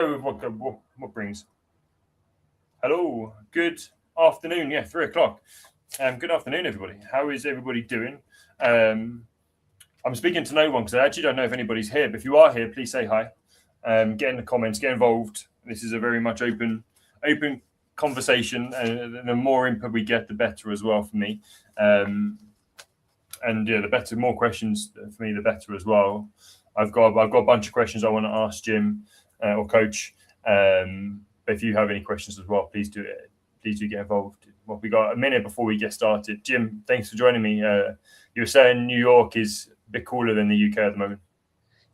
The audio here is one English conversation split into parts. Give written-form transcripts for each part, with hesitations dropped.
What brings? Hello, good afternoon. Yeah, 3 o'clock. Good afternoon, everybody. How is everybody doing? I'm speaking to no one because I actually don't know if anybody's here. But if you are here, please say hi. Get in the comments. Get involved. This is a very much open conversation, and the more input we get, the better as well for me. And yeah, the better, more questions for me, the better as well. I've got a bunch of questions I want to ask Jim or Coach. But if you have any questions as well, please do get involved. Well, we got a minute before we get started. Jim, thanks for joining me. You were saying New York is a bit cooler than the UK at the moment.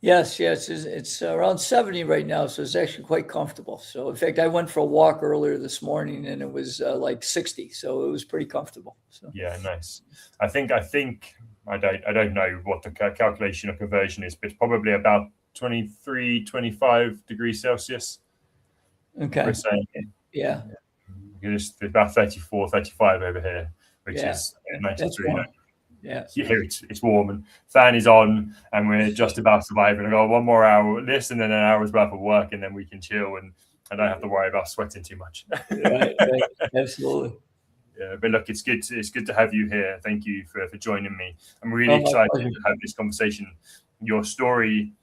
Yes, it's around 70 right now, so it's actually quite comfortable. So in fact, I went for a walk earlier this morning, and it was like 60, so it was pretty comfortable. So Yeah, nice. I think I don't know what the calculation or conversion is, but it's probably about 23, 25 degrees Celsius. okay, We're saying yeah, it's about 34, 35 over here, which yeah, is that's 93. warm. Yeah, Here it's warm and fan is on, and we're just about surviving. I got one more hour of this, and then an hour's worth of work, and then we can chill, and I don't have to worry about sweating too much. right, absolutely. Yeah, but look, it's good to have you here. Thank you for joining me. I'm really Oh, my excited pleasure. to have this conversation. Your story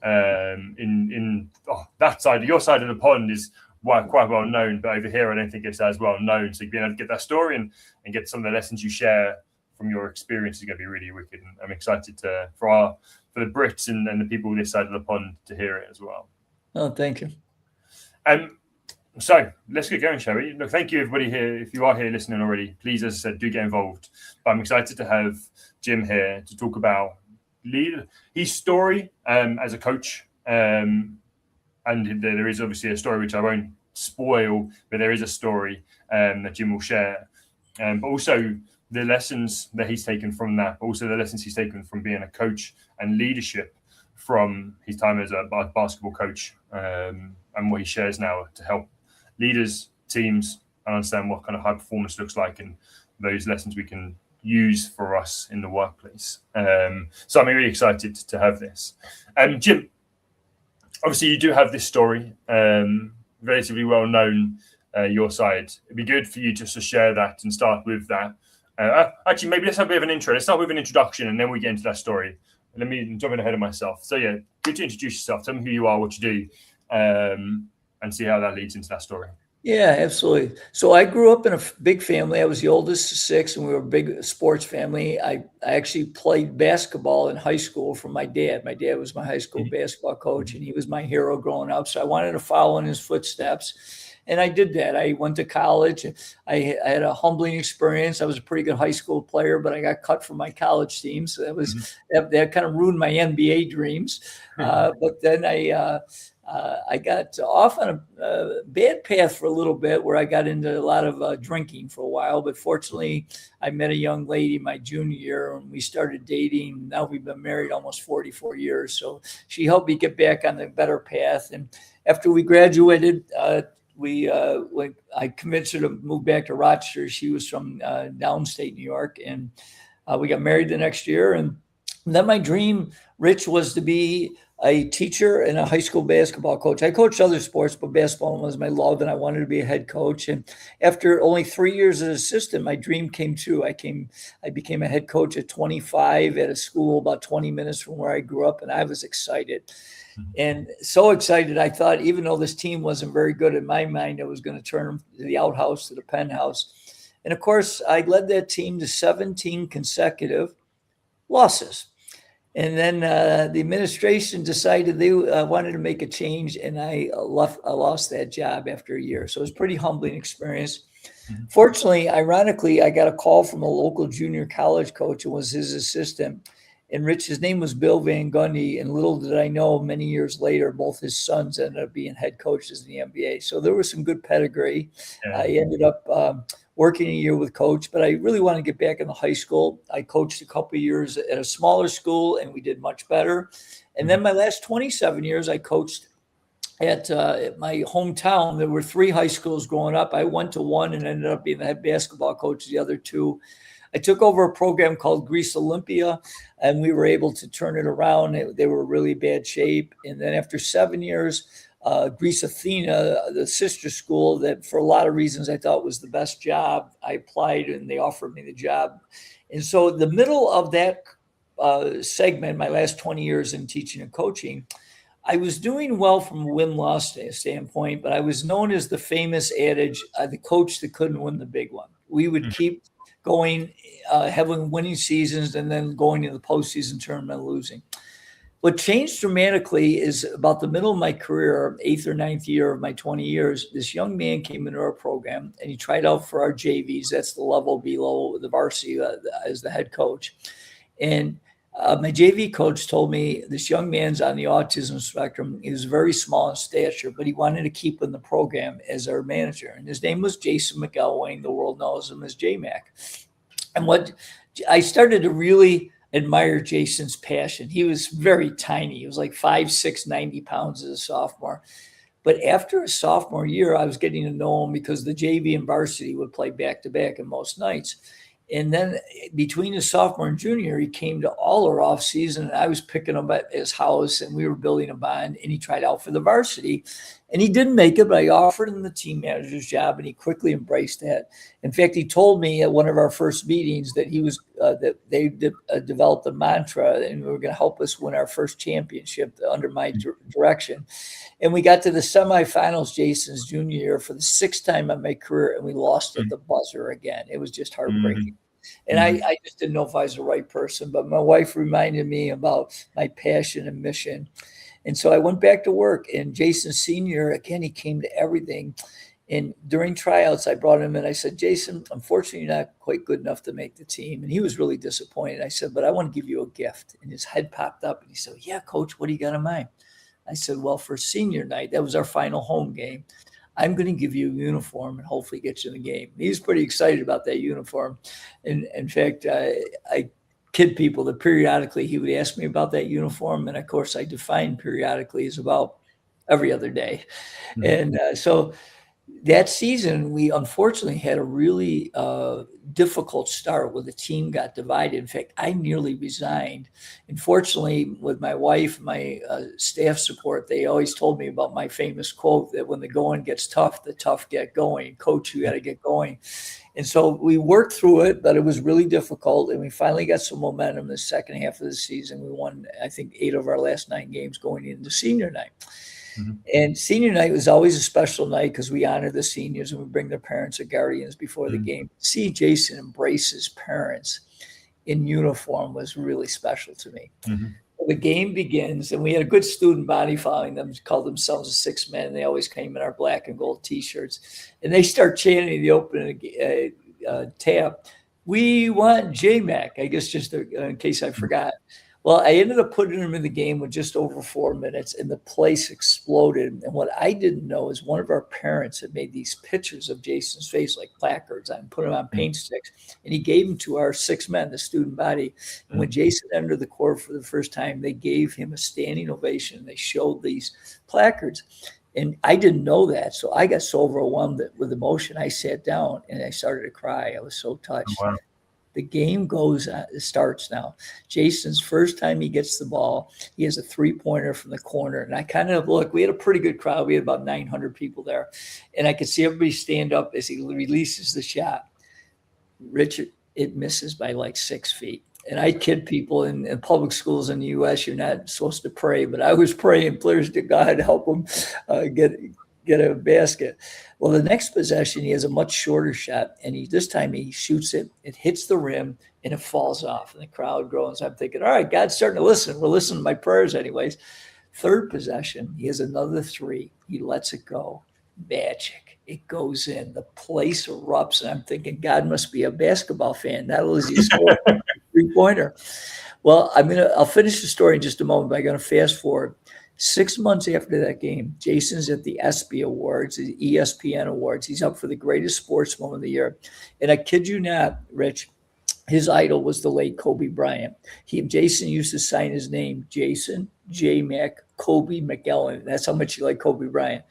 in that side, your side of the pond is quite well known, but over here I don't think it's as well known. So being able to get that story and get some of the lessons you share from your experience is going to be really wicked. And I'm excited for the Brits and the people this side of the pond to hear it as well. Oh, thank you. So let's get going, shall we? Look, thank you, everybody here. If you are here listening already, please, as I said, do get involved. But I'm excited to have Jim here to talk about his story as a coach. And there is obviously a story which I won't spoil, but there is a story that Jim will share. But also the lessons that he's taken from that, but also the lessons he's taken from being a coach and leadership from his time as a basketball coach, and what he shares now to help leaders, teams, and understand what kind of high performance looks like, and those lessons we can use for us in the workplace. So I'm really excited to have this. Jim, obviously you do have this story, relatively well known, your side. It'd be good for you just to share that and start with that. Actually, maybe let's have a bit of an intro. Let's start with an introduction and then we get into that story. Let me jump in ahead of myself. So yeah, good to introduce yourself. Tell me who you are, what you do, and see how that leads into that story. Yeah, absolutely. So I grew up in a big family. I was the oldest of six, and we were a big sports family. I actually played basketball in high school for my dad. My dad was my high school basketball coach, and he was my hero growing up. So I wanted to follow in his footsteps. And I did that. I went to college. I had a humbling experience. I was a pretty good high school player, but I got cut from my college team. So that kind of ruined my NBA dreams. But then I got off on a bad path for a little bit, where I got into a lot of drinking for a while. But fortunately, I met a young lady my junior year, and we started dating. Now we've been married almost 44 years. So she helped me get back on the better path. And after we graduated, I convinced her to move back to Rochester. She was from downstate New York, and we got married the next year. And then my dream, Rich, was to be a teacher and a high school basketball coach. I coached other sports, but basketball was my love, and I wanted to be a head coach. And after only 3 years as an assistant, my dream came true. I became a head coach at 25 at a school about 20 minutes from where I grew up, and I was excited. And so excited, I thought, even though this team wasn't very good in my mind, I was going to turn them to the outhouse, to the penthouse. And of course, I led that team to 17 consecutive losses. And then the administration decided they wanted to make a change, and I lost that job after a year. So it was a pretty humbling experience. Mm-hmm. Fortunately, ironically, I got a call from a local junior college coach, and was his assistant. And Rich, his name was Bill Van Gundy, and little did I know, many years later, both his sons ended up being head coaches in the NBA. So there was some good pedigree. Yeah. I ended up working a year with Coach, but I really want to get back into high school. I coached a couple of years at a smaller school, and we did much better. And then my last 27 years, I coached at my hometown. There were 3 high schools growing up. I went to one and ended up being the head basketball coach of the other 2. I took over a program called Greece Olympia, and we were able to turn it around. They were in really bad shape. And then after 7 years, Greece Athena, the sister school that for a lot of reasons I thought was the best job. I applied and they offered me the job. And so the middle of that segment, my last 20 years in teaching and coaching, I was doing well from a win-loss standpoint, but I was known as the famous adage, the coach that couldn't win the big one. We would keep going, having winning seasons, and then going into the postseason tournament and losing. What changed dramatically is about the middle of my career, 8th or 9th year of my 20 years, this young man came into our program and he tried out for our JVs. That's the level below the varsity as the head coach. And my JV coach told me this young man's on the autism spectrum. He was very small in stature, but he wanted to keep in the program as our manager. And his name was Jason McElwain. The world knows him as J-Mac. And what I started to really admire Jason's passion. He was very tiny. He was like 5'6", 90 pounds as a sophomore. But after his sophomore year, I was getting to know him because the JV and varsity would play back-to-back in most nights. And then between his sophomore and junior, he came to all our off season. And I was picking him at his house and we were building a bond, and he tried out for the varsity and he didn't make it, but I offered him the team manager's job and he quickly embraced that. In fact, he told me at one of our first meetings that he was, that they developed a mantra and were going to help us win our first championship under my direction. And we got to the semifinals Jason's junior year for the 6th time in my career, and we lost at the buzzer again. It was just heartbreaking. And I just didn't know if I was the right person, but my wife reminded me about my passion and mission. And so I went back to work, and Jason Sr., again, he came to everything. And during tryouts, I brought him in. I said, Jason, unfortunately, you're not quite good enough to make the team. And he was really disappointed. I said, but I want to give you a gift. And his head popped up and he said, yeah, coach, what do you got in mind? I said, well, for senior night, that was our final home game, I'm going to give you a uniform and hopefully get you in the game. He was pretty excited about that uniform. And in fact, I kid people that periodically he would ask me about that uniform. And of course, I define periodically as about every other day. And so that season, we unfortunately had a really difficult start where the team got divided. In fact, I nearly resigned. Unfortunately, with my wife, my staff support, they always told me about my famous quote that when the going gets tough, the tough get going. Coach, you got to get going. And so we worked through it, but it was really difficult. And we finally got some momentum in the second half of the season. We won, I think, 8 of our last 9 games going into senior night. And senior night was always a special night because we honor the seniors and we bring their parents or guardians before the game. See Jason embrace his parents in uniform was really special to me. The game begins, and we had a good student body following them, called themselves the 6 Men. And they always came in our black and gold T-shirts. And they start chanting the opening tap, we want J-Mac, I guess just in case I forgot. Well, I ended up putting him in the game with just over 4 minutes, and the place exploded. And what I didn't know is one of our parents had made these pictures of Jason's face, like placards, and put them on paint sticks. And he gave them to our 6 men, the student body. And when Jason entered the court for the first time, they gave him a standing ovation. They showed these placards. And I didn't know that. So I got so overwhelmed with emotion, I sat down and I started to cry. I was so touched. Wow. The game starts now. Jason's first time he gets the ball, he has a 3-pointer from the corner. And I kind of look, we had a pretty good crowd. We had about 900 people there. And I could see everybody stand up as he releases the shot. Richard, it misses by like 6 feet. And I kid people in public schools in the U.S., you're not supposed to pray, but I was praying, please to God, help him get a basket. Well, the next possession, he has a much shorter shot, and this time he shoots it. It hits the rim, and it falls off, and the crowd groans. I'm thinking, all right, God's starting to listen. We're listening to my prayers anyways. Third possession, he has another 3. He lets it go. Magic. It goes in. The place erupts, and I'm thinking, God must be a basketball fan. Not only is he scoring a 3-pointer. Well, I'll finish the story in just a moment, but I'm going to fast forward. 6 months after that game, Jason's at the ESPY Awards, the ESPN Awards. He's up for the greatest sports moment of the year. And I kid you not, Rich, his idol was the late Kobe Bryant. Jason used to sign his name, Jason J-Mac Kobe McElwain. That's how much he liked Kobe Bryant.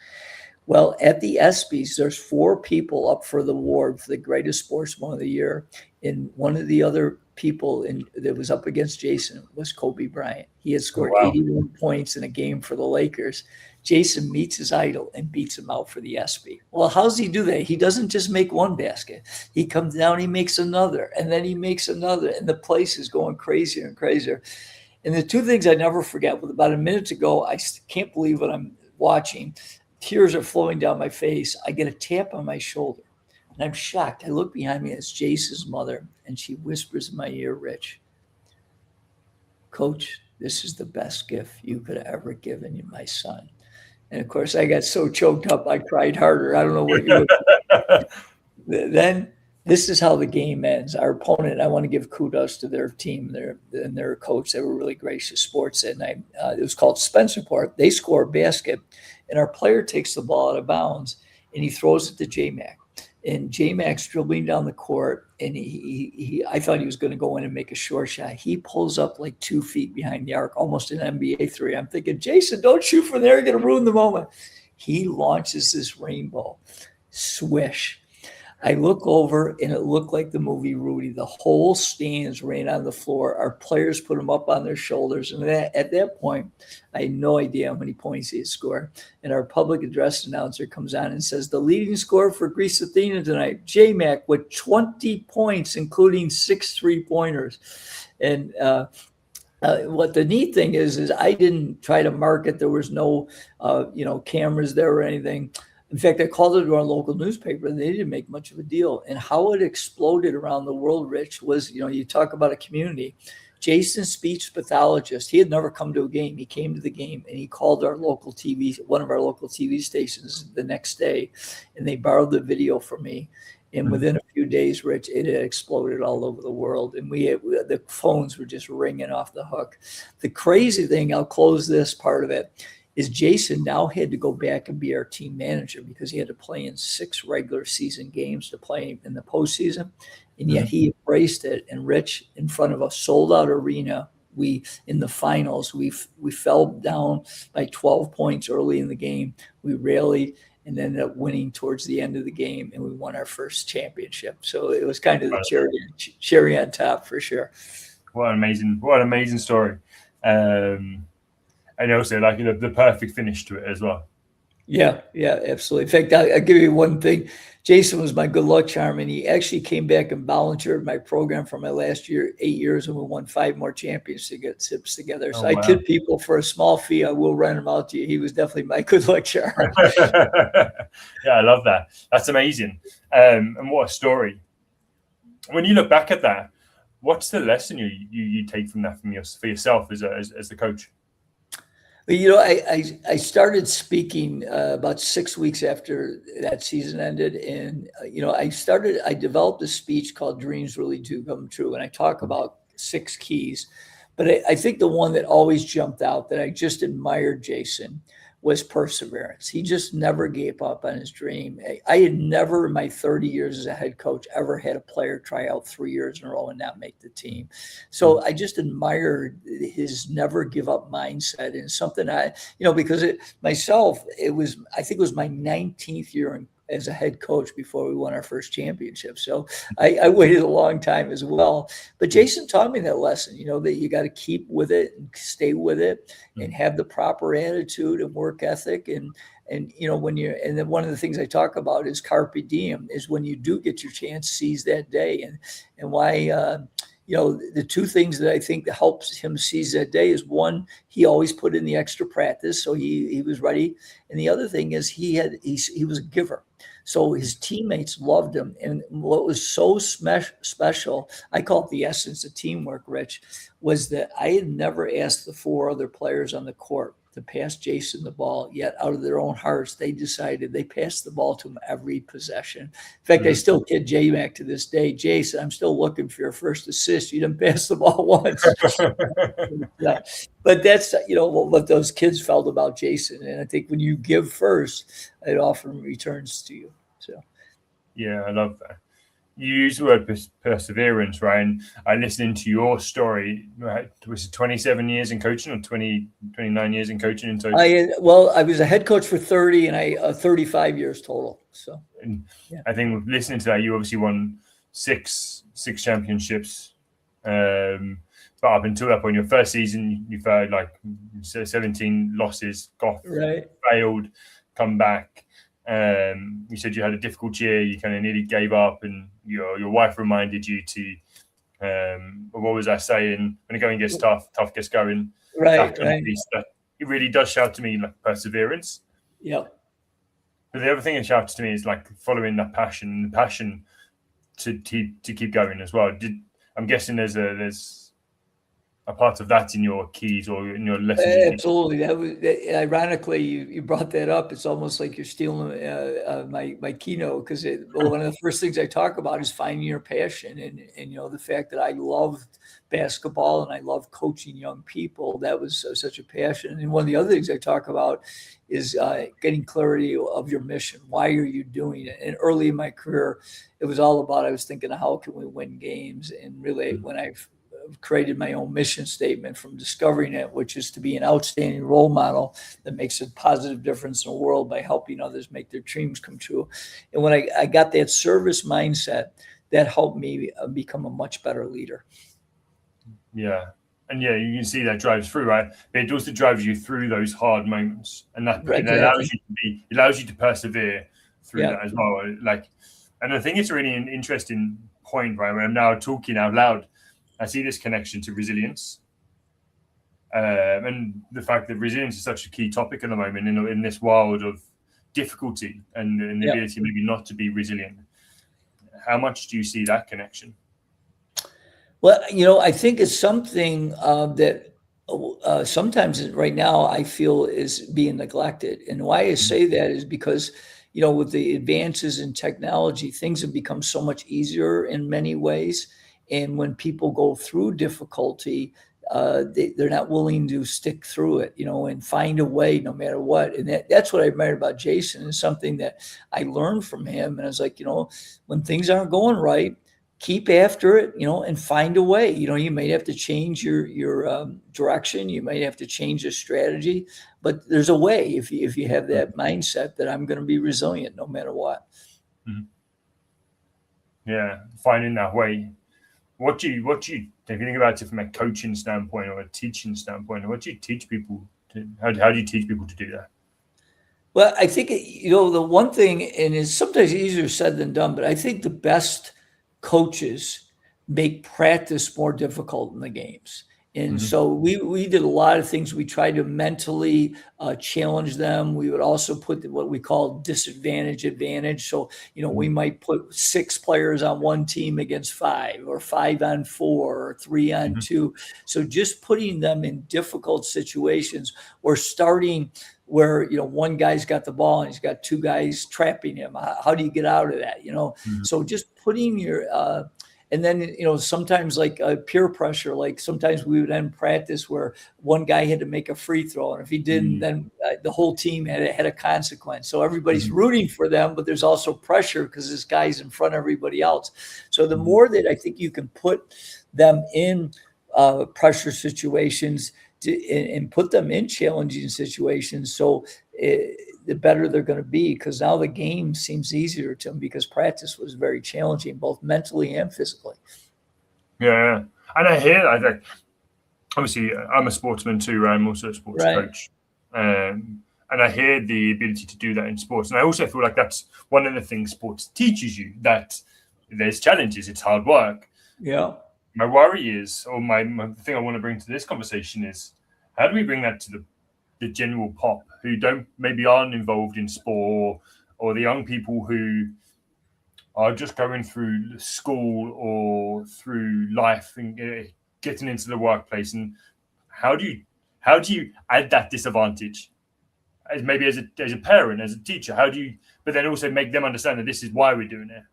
Well, at the ESPYs, there's 4 people up for the award for the greatest sports moment of the year. And one of the other people that was up against Jason was Kobe Bryant. He had scored 81 points in a game for the Lakers. Jason meets his idol and beats him out for the ESPY. Well, how does he do that? He doesn't just make one basket. He comes down, he makes another, and then he makes another, and the place is going crazier and crazier. And the two things I never forget, with about a minute to go, I can't believe what I'm watching. Tears are flowing down my face. I get a tap on my shoulder, and I'm shocked. I look behind me, it's Jason's mother, and she whispers in my ear, Rich, Coach, this is the best gift you could have ever given my son. And of course, I got so choked up, I cried harder. I don't know what you would. Then this is how the game ends. Our opponent, I want to give kudos to their team, their coach. They were really gracious sports that night. It was called Spencerport. They score a basket, and our player takes the ball out of bounds, and he throws it to J-Mac. And J-Mac's dribbling down the court, and I thought he was going to go in and make a short shot. He pulls up like 2 feet behind the arc, almost an NBA three. I'm thinking, Jason, don't shoot from there. You're going to ruin the moment. He launches this rainbow. Swish. I look over, and it looked like the movie Rudy. The whole stands ran on the floor. Our players put them up on their shoulders. And at that point, I had no idea how many points he had scored. And our public address announcer comes on and says, the leading scorer for Greece Athena tonight, J-Mac, with 20 points, including 6 3-pointers. And what the neat thing is I didn't try to market. There was no, cameras there or anything. In fact, I called it to our local newspaper, and they didn't make much of a deal. And how it exploded around the world, Rich, was, you talk about a community. Jason's speech pathologist, he had never come to a game. He came to the game, and he called our local TV, one of our local TV stations the next day, and they borrowed the video from me. And within a few days, Rich, it had exploded all over the world. And the phones were just ringing off the hook. The crazy thing, I'll close this part of it, is Jason now had to go back and be our team manager because he had to play in 6 regular season games to play in the postseason. And yet he embraced it. And Rich, in front of a sold out arena, in the finals, we fell down by 12 points early in the game. We rallied and ended up winning towards the end of the game, and we won our first championship. So it was kind of the cherry on top for sure. What an amazing story. And also, like, the perfect finish to it as well. Yeah, absolutely. In fact, I'll give you one thing. Jason was my good luck charm, and he actually came back and volunteered my program for my last 8 years, and we won 5 more championships together. So I kid people, for a small fee, I will rent him out to you. He was definitely my good luck charm. Yeah, I love that. That's amazing. And what a story. When you look back at that, what's the lesson you take from that for yourself as the coach? I started speaking about 6 weeks after that season ended. And, I developed a speech called Dreams Really Do Come True. And I talk about 6 keys. But I think the one that always jumped out that I just admired Jason was perseverance. He just never gave up on his dream. I had never in my 30 years as a head coach ever had a player try out 3 years in a row and not make the team. So I just admired his never give up mindset, and something because I think it was my 19th year as a head coach before we won our first championship. So I waited a long time as well. But Jason taught me that lesson, that you got to keep with it and stay with it and have the proper attitude and work ethic. And then one of the things I talk about is carpe diem, is when you do get your chance, seize that day. And why, the 2 things that I think that helps him seize that day is, one, he always put in the extra practice, so he was ready. And the other thing is he was a giver. So his teammates loved him. And what was so special, I call it the essence of teamwork, Rich, was that I had never asked the 4 other players on the court to pass Jason the ball, yet out of their own hearts, they decided they passed the ball to him every possession. In fact, I still kid J-Mac to this day. Jason, I'm still looking for your first assist. You didn't pass the ball once. But that's, what those kids felt about Jason. And I think when you give first, it often returns to you. So, yeah, I love that. You use the word perseverance, right? And I listened to your story. Right? Was it 27 years in coaching, or 29 years in coaching in total? I was a head coach for 30, and 35 years total. So, I think listening to that, you obviously won six championships. But up until that point, your first season, you've had like 17 losses, Right. failed, come back. You said you had a difficult year. You kind of nearly gave up, and your wife reminded you to. What was I saying? When the going gets tough, tough gets going. That Right. kind of Right. piece, that it really does shout to me like perseverance. Yep. But the other thing it shouts to me is like following that passion, the passion to keep going as well. I'm guessing there's a part of that in your keys or in your lessons you teach. Absolutely. Ironically, you brought that up. It's almost like you're stealing my keynote, because one of the first things I talk about is finding your passion, and the fact that I loved basketball and I love coaching young people. That was such a passion. And one of the other things I talk about is getting clarity of your mission. Why are you doing it? And early in my career, it was all about, I was thinking, how can we win games? And really, when I've created my own mission statement from discovering it, which is to be an outstanding role model that makes a positive difference in the world by helping others make their dreams come true. And when I got that service mindset, that helped me become a much better leader. Yeah. And yeah, you can see that drives through, right? But it also drives you through those hard moments, and that Right, it allows you to persevere through Yeah. that as well. Like, and I think it's really an interesting point, right? When I'm now talking out loud, I see this connection to resilience, and the fact that resilience is such a key topic at the moment in this world of difficulty and the Yeah. ability maybe not to be resilient. How much do you see that connection? Well, I think it's something that sometimes right now I feel is being neglected. And why I say that is because, with the advances in technology, things have become so much easier in many ways. And when people go through difficulty, they're not willing to stick through it, and find a way no matter what. And that's what I admire about Jason, is something that I learned from him. And I was like, when things aren't going right, keep after it, and find a way. You may have to change your direction. You might have to change the strategy, but there's a way if you have that mindset that I'm going to be resilient no matter what. Mm-hmm. Yeah, finding that way. What do you if you think about it from a coaching standpoint or a teaching standpoint, what do you teach people how do you teach people to do that? Well, I think, the one thing, and it's sometimes easier said than done, but I think the best coaches make practice more difficult in the games. And Mm-hmm. so we did a lot of things. We tried to mentally challenge them. We would also put what we call disadvantage advantage. So, we might put 6 players on one team against 5, or 5 on 4, or 3 on Mm-hmm. 2. So just putting them in difficult situations, or starting where, one guy's got the ball and he's got 2 guys trapping him. How do you get out of that? Mm-hmm. So just putting your and then, sometimes like peer pressure, like sometimes we would end practice where one guy had to make a free throw. And if he didn't, then the whole team had a consequence. So everybody's rooting for them, but there's also pressure because this guy's in front of everybody else. So the more that I think you can put them in pressure situations and put them in challenging situations, so the better they're going to be, because now the game seems easier to them because practice was very challenging, both mentally and physically. Yeah, and I hear that. Like, obviously, I'm a sportsman too. I'm also a sports Right. coach, and I hear the ability to do that in sports. And I also feel like that's one of the things sports teaches you, that there's challenges, it's hard work. Yeah. My worry is, or my thing I want to bring to this conversation is, how do we bring that to the general pop who aren't involved in sport, or the young people who are just going through school or through life and getting into the workplace? And how do you add that disadvantage, as maybe as a parent, as a teacher? But then also make them understand that this is why we're doing it.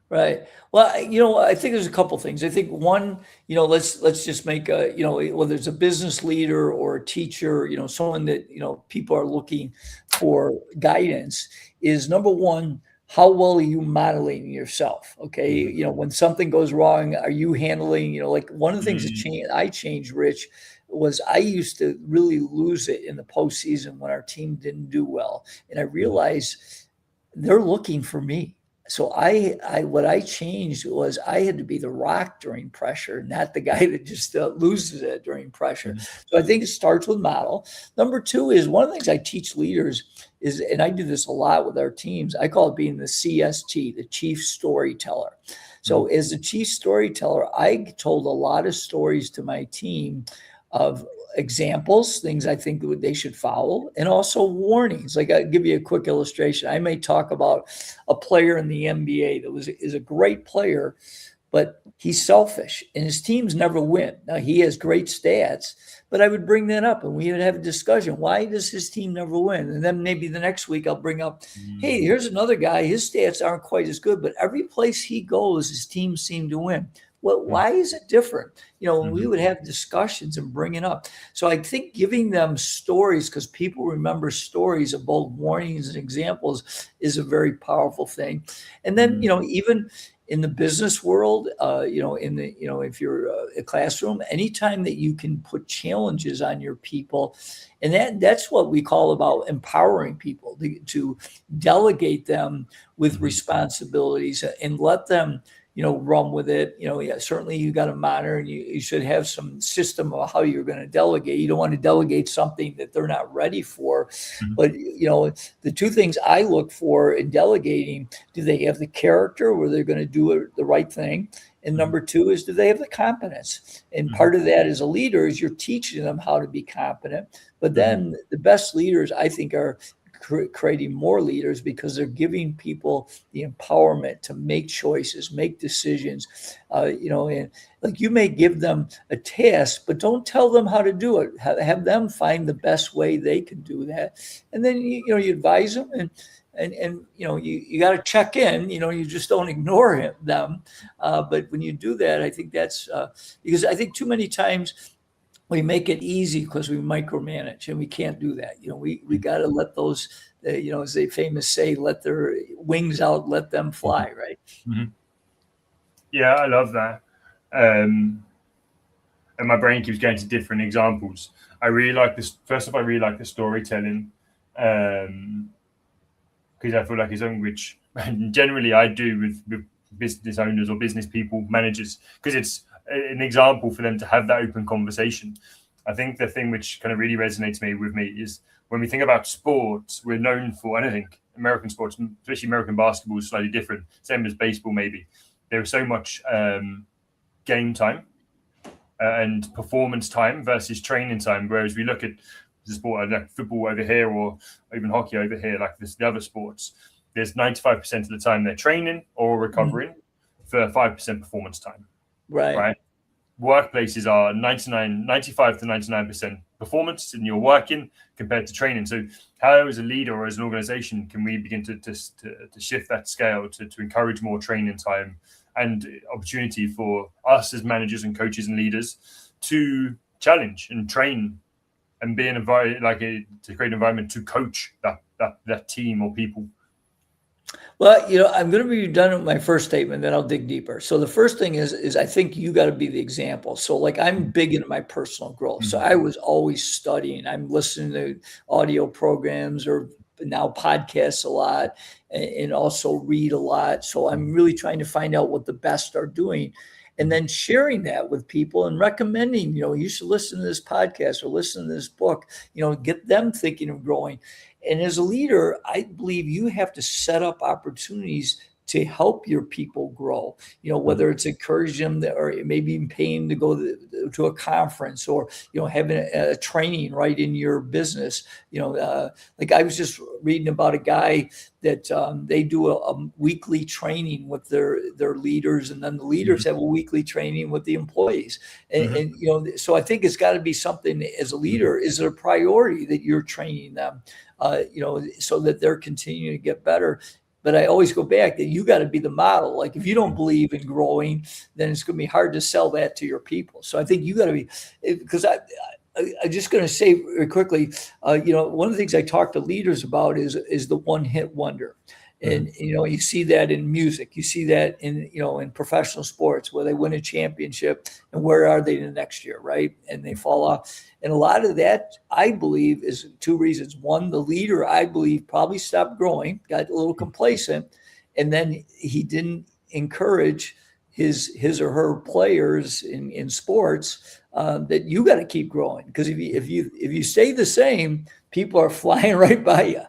Right. Well, I think there's a couple things. I think one, let's just make whether it's a business leader or a teacher, someone that, people are looking for guidance, is number one, how well are you modeling yourself? Okay. When something goes wrong, are you handling, like one of the things that I changed, Rich, was I used to really lose it in the postseason when our team didn't do well. And I realized they're looking for me. So what I changed was I had to be the rock during pressure, not the guy that just loses it during pressure. Mhm. So I think it starts with model. Number two is one of the things I teach leaders is, and I do this a lot with our teams, I call it being the CST, the chief storyteller. So as the chief storyteller, I told a lot of stories to my team of examples, things I think that they should follow, and also warnings. Like I'll give you a quick illustration. I may talk about a player in the NBA that is a great player, but he's selfish and his teams never win. Now he has great stats, but I would bring that up and we would have a discussion. Why does his team never win? And then maybe the next week I'll bring up, hey, here's another guy. His stats aren't quite as good, but every place he goes, his teams seem to win. Well, why is it different? We would have discussions and bring it up. So I think giving them stories, because people remember stories of both warnings and examples, is a very powerful thing. And then, even in the business world, if you're a classroom, anytime that you can put challenges on your people, and that's what we call about empowering people to delegate them with responsibilities and let them run with it. Certainly you got to monitor and you should have some system of how you're going to delegate. You don't want to delegate something that they're not ready for. But, the two things I look for in delegating, do they have the character where they're going to do it, the right thing? And number two is, do they have the competence? And part of that as a leader is you're teaching them how to be competent. But then the best leaders, I think, are creating more leaders because they're giving people the empowerment to make choices, make decisions, and like you may give them a task, but don't tell them how to do it. Have them find the best way they can do that. And then, you advise them and you got to check in, you just don't ignore them. But when you do that, I think that's because I think too many times we make it easy because we micromanage, and we can't do that. We got to let those, as they famous say, let their wings out, let them fly, right? Yeah, I love that. And my brain keeps going to different examples. I really like this. First off, I really like the storytelling because I feel like it's something which generally I do with business owners or business people, managers, because it's an example for them to have that open conversation. I think the thing which kind of really resonates with me is when we think about sports, we're known for, and I think American sports, especially American basketball, is slightly different. Same as baseball, maybe. There is so much game time and performance time versus training time. Whereas we look at the sport, like football over here or even hockey over here, like the other sports, there's 95% of the time they're training or recovering for 5% performance time. Right. Workplaces are 95 to 99% performance and you're working compared to training. So how as a leader or as an organization can we begin to shift that scale to encourage more training time and opportunity for us as managers and coaches and leaders to challenge and train and be in to create an environment to coach that team or people? Well, I'm going to be done with my first statement, then I'll dig deeper. So the first thing is I think you got to be the example. So like I'm big into my personal growth. So I was always studying. I'm listening to audio programs or now podcasts a lot and also read a lot. So I'm really trying to find out what the best are doing and then sharing that with people and recommending, you should listen to this podcast or listen to this book, get them thinking of growing. And as a leader, I believe you have to set up opportunities to help your people grow, whether it's encouraging them or maybe even paying to go to a conference or, having a training right in your business. Like I was just reading about a guy that they do a weekly training with their leaders, and then the leaders have a weekly training with the employees. And so I think it's got to be something as a leader, is it a priority that you're training them, so that they're continuing to get better. But I always go back that you got to be the model. Like if you don't believe in growing, then it's going to be hard to sell that to your people. So I think you got to be, because I'm just going to say very quickly, one of the things I talk to leaders about is the one hit wonder. And, you see that in music, you see that in professional sports where they win a championship and where are they the next year, right? And they fall off. And a lot of that, I believe, is two reasons. One, the leader, I believe, probably stopped growing, got a little complacent. and then he didn't encourage his or her players in sports that you got to keep growing, because if you stay the same, people are flying right by you.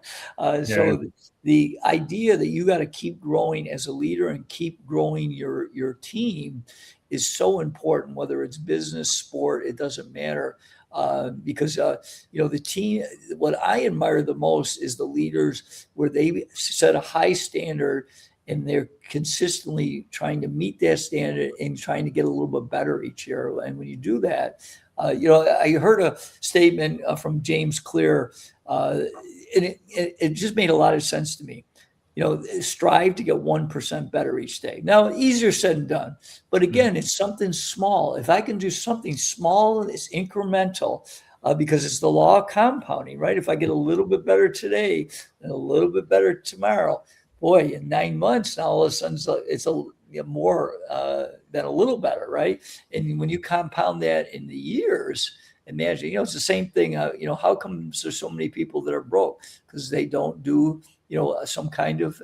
So the idea that you got to keep growing as a leader and keep growing your team is so important, whether it's business, sport, it doesn't matter. Because the team, what I admire the most is the leaders where they set a high standard and they're consistently trying to meet that standard and trying to get a little bit better each year. And when you do that, I heard a statement from James Clear, and it just made a lot of sense to me. Strive to get 1% better each day. Now, easier said than done, but again, it's something small. If I can do something small, it's incremental, because it's the law of compounding, right? If I get a little bit better today and a little bit better tomorrow, boy, in 9 months, now all of a sudden it's more than a little better, right? And when you compound that in the years, imagine, it's the same thing. How come there's so many people that are broke? Because they don't do some kind of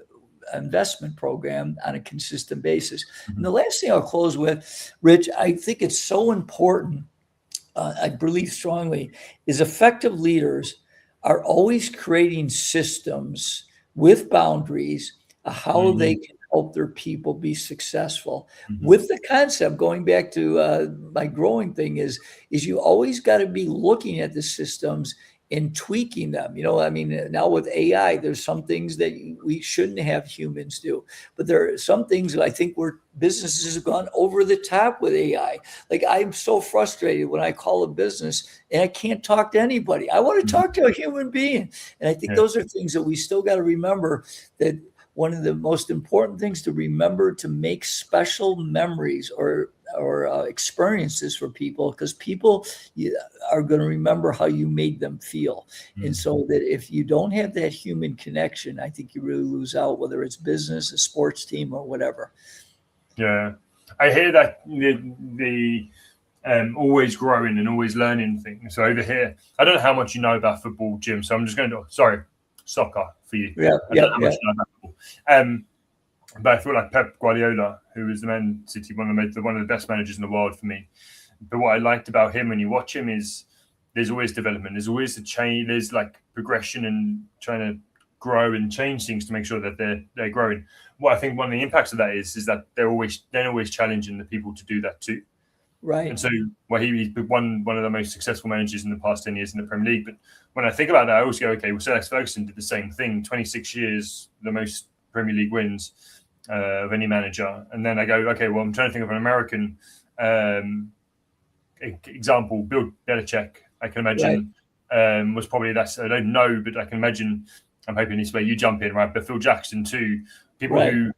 investment program on a consistent basis. And the last thing I'll close with, Rich, I think it's so important, I believe strongly, is effective leaders are always creating systems with boundaries of how they can help their people be successful. With the concept, going back to my growing thing, is you always got to be looking at the systems and tweaking them. Now with AI, there's some things that we shouldn't have humans do, but there are some things that I think where businesses have gone over the top with AI. Like, I'm so frustrated when I call a business and I can't talk to anybody. I want to talk to a human being. And I think those are things that we still got to remember, that one of the most important things to remember, to make special memories or experiences for people, because people are going to remember how you made them feel. And so that if you don't have that human connection, I think you really lose out, whether it's business, a sports team, or whatever. Yeah, I hear that the always growing and always learning thing. So over here, I don't know how much you know about football, Jim. So I'm just going to soccer for you. Yeah, I don't know how much you know about football. But I feel like Pep Guardiola, who is the Man City one of the best managers in the world for me. But what I liked about him when you watch him is there's always development. There's always a change. There's like progression and trying to grow and change things to make sure that they're growing. What I think one of the impacts of that is that they're always challenging the people to do that too. Right. And so, he's one of the most successful managers in the past 10 years in the Premier League. But when I think about that, I always go, okay, well, Sir Alex Ferguson did the same thing. 26 years, the most Premier League wins of any manager. And then I go, okay, well, I'm trying to think of an American example. Bill Belichick, I can imagine, was probably that. I don't know, but I can imagine. I'm hoping this way you jump in, right? But Phil Jackson too. People who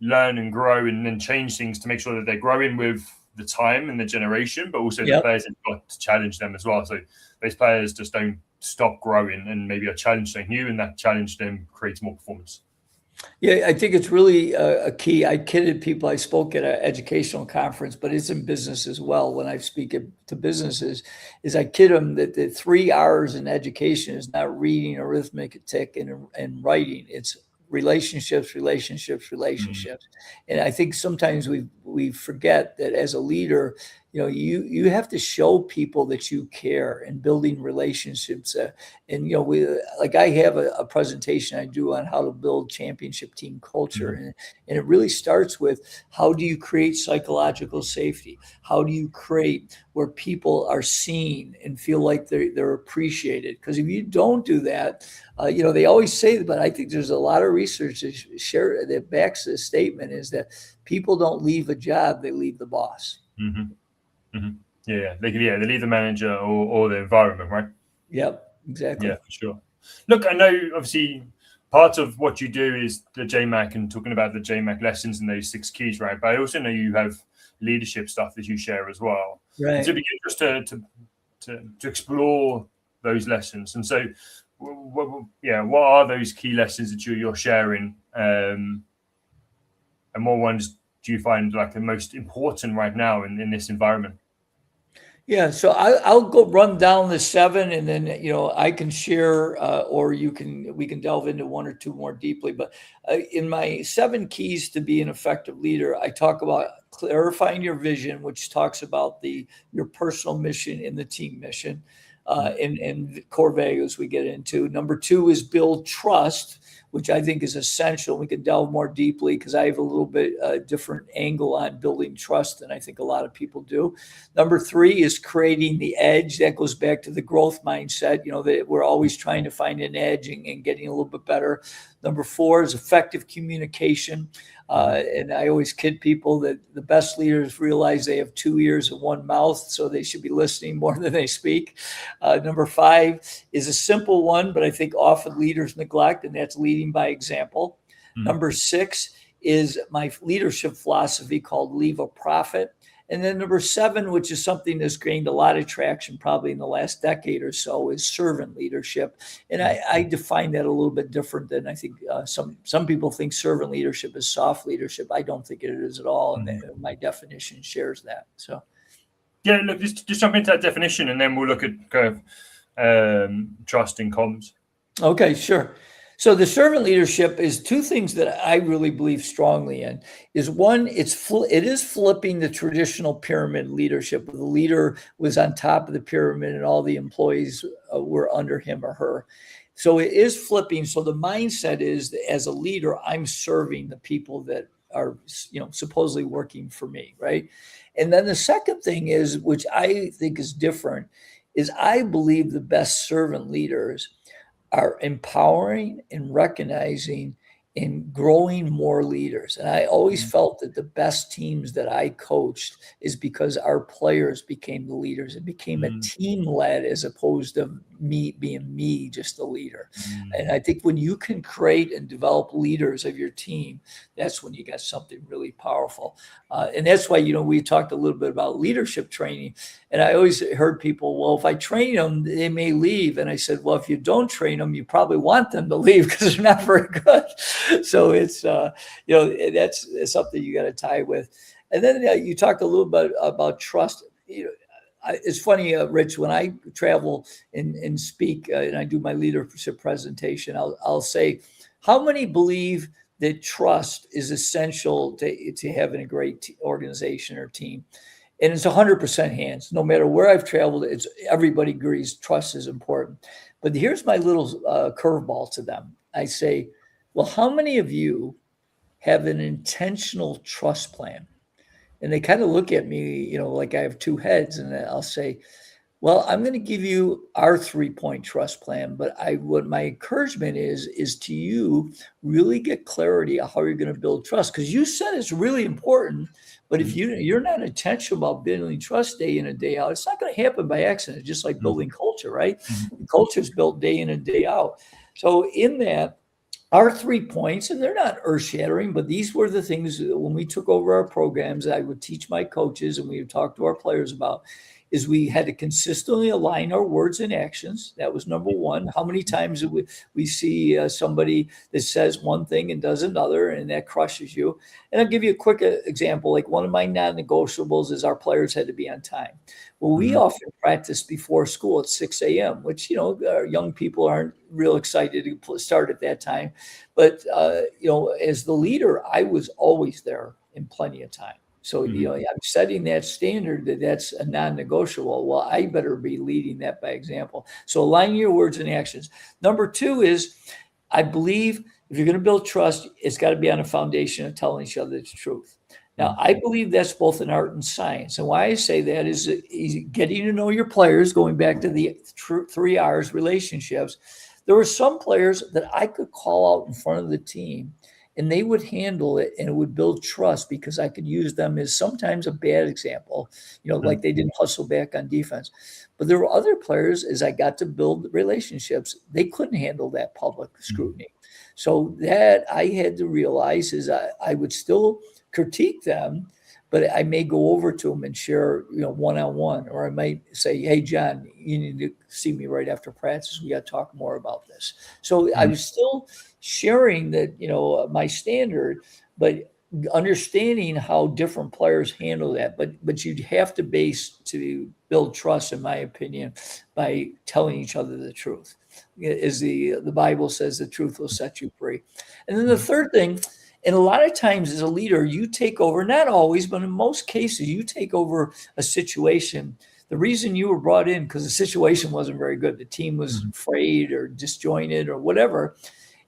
learn and grow and then change things to make sure that they're growing with the time and the generation, but also the players have got to challenge them as well. So those players just don't stop growing and maybe are challenged something new, and that challenge then creates more performance. Yeah, I think it's really a key. I kidded people. I spoke at an educational conference, but it's in business as well. When I speak to businesses, is I kid them that the 3 R's in education is not reading, arithmetic, and writing. It's relationships. And I think sometimes we forget that as a leader, you have to show people that you care, and building relationships. I have a presentation I do on how to build championship team culture. And it really starts with, how do you create psychological safety? How do you create where people are seen and feel like they're appreciated? Because if you don't do that, they always say, but I think there's a lot of research that backs this statement, is that people don't leave a job, they leave the boss. Yeah, they leave the manager or the environment, right? Yep, exactly. Yeah, for sure. Look, I know obviously part of what you do is the JMAC and talking about the JMAC lessons and those 6 keys, right? But I also know you have leadership stuff that you share as well. Right. It'd be interesting to explore those lessons. And so, what are those key lessons that you're sharing? And what ones do you find like the most important right now in this environment? Yeah, so I'll go run down the seven, and then I can share, or we can delve into one or two more deeply. But in my seven keys to be an effective leader, I talk about clarifying your vision, which talks about your personal mission and the team mission, and core values we get into. Number two is build trust, which I think is essential. We can delve more deeply because I have a little bit different angle on building trust than I think a lot of people do. Number three is creating the edge. That goes back to the growth mindset, that we're always trying to find an edge and getting a little bit better. Number four is effective communication. And I always kid people that the best leaders realize they have two ears and one mouth, so they should be listening more than they speak. Number five is a simple one, but I think often leaders neglect, and that's leading by example. Number six is my leadership philosophy called Leave a Profit. And then number seven, which is something that's gained a lot of traction probably in the last decade or so, is servant leadership. And I define that a little bit different than I think some people think servant leadership is soft leadership. I don't think it is at all. And my definition shares that. So, yeah, look, just jump into that definition, and then we'll look at kind of trust and comms. Okay, sure. So the servant leadership is two things that I really believe strongly in. Is one, it is flipping the traditional pyramid leadership, where the leader was on top of the pyramid and all the employees were under him or her. So it is flipping. So the mindset is that as a leader, I'm serving the people that are supposedly working for me, right? And then the second thing is, which I think is different, is I believe the best servant leaders are empowering and recognizing and growing more leaders. And I always felt that the best teams that I coached is because our players became the leaders. It became a team led as opposed to me being just the leader. And I think when you can create and develop leaders of your team, that's when you got something really powerful. And that's why, we talked a little bit about leadership training. And I always heard people, well, if I train them, they may leave. And I said, well, if you don't train them, you probably want them to leave because they're not very good. So it's, that's something you got to tie with. And then you talked a little bit about trust. It's funny, Rich, when I travel and speak and I do my leadership presentation, I'll say, how many believe that trust is essential to having a great organization or team? And it's 100% hands. No matter where I've traveled, everybody agrees trust is important. But here's my little curveball to them. I say, well, how many of you have an intentional trust plan? And they kind of look at me, like I have two heads. And I'll say, well, I'm going to give you our 3-point trust plan. But what my encouragement is to you really get clarity on how you're going to build trust. Because you said it's really important. But if you're not intentional about building trust day in and day out, it's not going to happen by accident. It's just like building culture, right? Culture is built day in and day out. So in that, our 3 points, and they're not earth-shattering, but these were the things when we took over our programs, I would teach my coaches and we would talk to our players about, is we had to consistently align our words and actions. That was number one. How many times do we see somebody that says one thing and does another, and that crushes you? And I'll give you a quick example. Like one of my non-negotiables is our players had to be on time. Well, we often practice before school at 6 a.m., which, our young people aren't real excited to start at that time. But, as the leader, I was always there in plenty of time. So, I'm setting that standard that's a non-negotiable. Well, I better be leading that by example. So align your words and actions. Number two is, I believe if you're going to build trust, it's got to be on a foundation of telling each other the truth. Now, I believe that's both an art and science. And why I say that is getting to know your players, going back to the 3 R's, relationships. There were some players that I could call out in front of the team and they would handle it and it would build trust because I could use them as sometimes a bad example, like they didn't hustle back on defense. But there were other players, as I got to build relationships, they couldn't handle that public scrutiny. So that I had to realize is I would still critique them, but I may go over to them and share, one-on-one, or I might say, hey, John, you need to see me right after practice. We got to talk more about this. So I was still sharing that, my standard, but understanding how different players handle that, but you have to build trust, in my opinion, by telling each other the truth. As the Bible says, the truth will set you free. And then the third thing, and a lot of times as a leader, you take over, not always, but in most cases, you take over a situation. The reason you were brought in, because the situation wasn't very good. The team was afraid or disjointed or whatever.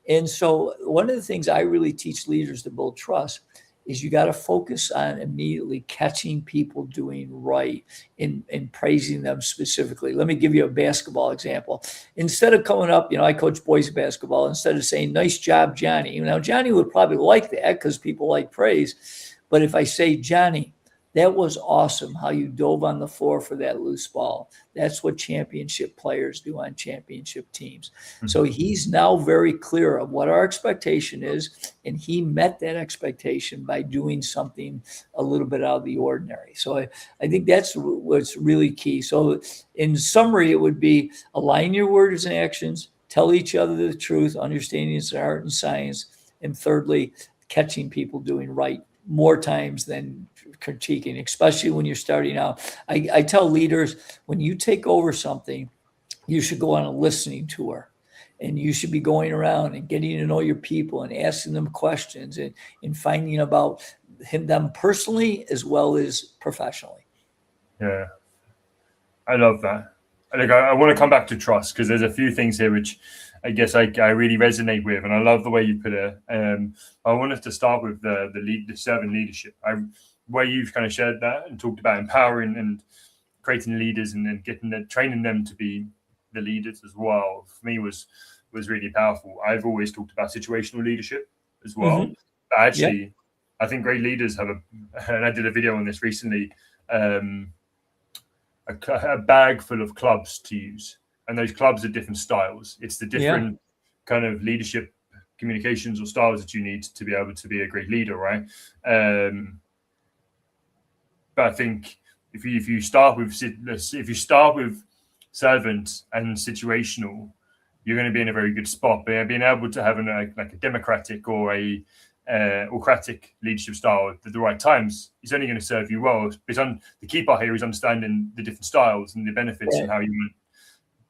And so one of the things I really teach leaders to build trust is you got to focus on immediately catching people doing right and praising them specifically. Let me give you a basketball example. Instead of coming up, I coach boys basketball, instead of saying, "Nice job, Johnny." Now, Johnny would probably like that because people like praise. But if I say, "Johnny, that was awesome how you dove on the floor for that loose ball." That's what championship players do on championship teams. So he's now very clear of what our expectation is, and he met that expectation by doing something a little bit out of the ordinary. So I think that's what's really key. So in summary, it would be align your words and actions, tell each other the truth, understanding it's an art and science, and thirdly, catching people doing right more times than critiquing, especially when you're starting out. I tell leaders, when you take over something, you should go on a listening tour, and you should be going around and getting to know your people and asking them questions and finding about them personally as well as professionally. Yeah, I love that. I want to come back to trust, because there's a few things here which I guess I really resonate with, and I love the way you put it. I wanted to start with the servant leadership. Where you've kind of shared that and talked about empowering and creating leaders and then training them to be the leaders as well, for me was really powerful. I've always talked about situational leadership as well. But actually, I think great leaders have and I did a video on this recently, a bag full of clubs to use. And those clubs are different styles. It's the different kind of leadership communications or styles that you need to be able to be a great leader, right? But I think if you start with servant and situational, you're going to be in a very good spot. But being able to have a democratic or a autocratic leadership style at the right times is only going to serve you well. Because the key part here is understanding the different styles and the benefits and how you want to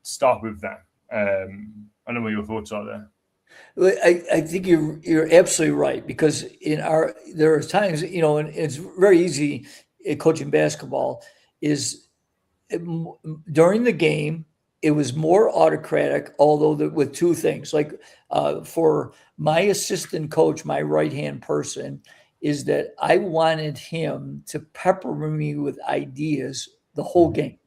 start with that. I don't know what your thoughts are there. I think you're absolutely right, because there are times, and it's very easy coaching basketball is during the game, it was more autocratic, although with two things, like for my assistant coach, my right-hand person, is that I wanted him to pepper me with ideas the whole game.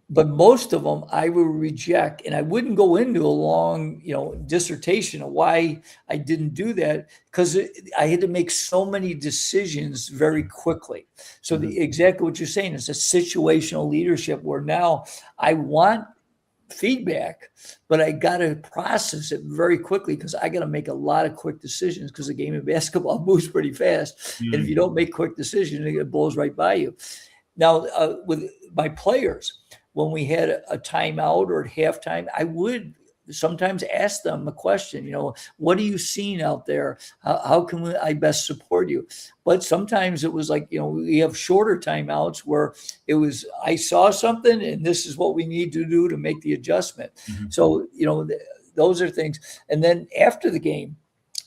But most of them I would reject, and I wouldn't go into a long, dissertation of why I didn't do that, because I had to make so many decisions very quickly. So exactly what you're saying is a situational leadership, where now I want feedback, but I got to process it very quickly, because I got to make a lot of quick decisions, because the game of basketball moves pretty fast. And if you don't make quick decisions, it blows right by you. Now, with my players, when we had a timeout or at halftime, I would sometimes ask them a question, what are you seeing out there? How can I best support you? But sometimes it was like, we have shorter timeouts where it was, I saw something and this is what we need to do to make the adjustment. So, those are things. And then after the game,